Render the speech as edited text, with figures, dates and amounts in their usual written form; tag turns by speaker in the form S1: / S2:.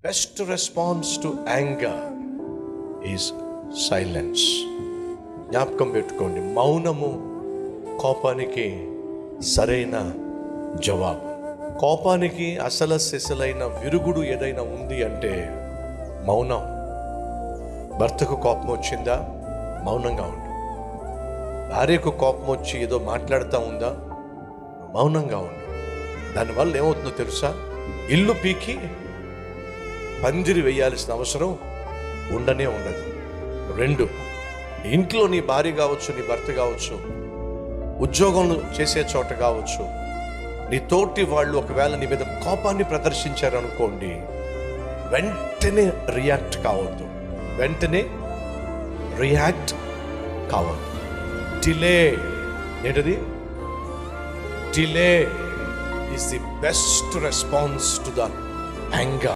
S1: Best response to anger is silence. జ్ఞాపకం పెట్టుకోండి, మౌనము కోపానికి సరైన జవాబు. కోపానికి అసలు సిసలైన విరుగుడు ఏదైనా ఉంది అంటే మౌనం. భర్తకు కోపం వచ్చిందా, మౌనంగా ఉండు. భార్యకు కోపం వచ్చి ఏదో మాట్లాడుతూ ఉందా, మౌనంగా ఉండు. దానివల్ల ఏమవుతుందో తెలుసా? ఇల్లు పీకి పందిరి వేయాల్సిన అవసరం ఉండనే ఉండదు. 2, ఇంట్లో నీ భార్య కావచ్చు, నీ భర్త కావచ్చు, ఉద్యోగం చేసే చోట కావచ్చు, నీ తోటి వాళ్ళు ఒకవేళ నీ మీద కోపాన్ని ప్రదర్శించారనుకోండి, వెంటనే రియాక్ట్ కావద్దు. డిలే ఏంటది? Delay is the best response to the anger.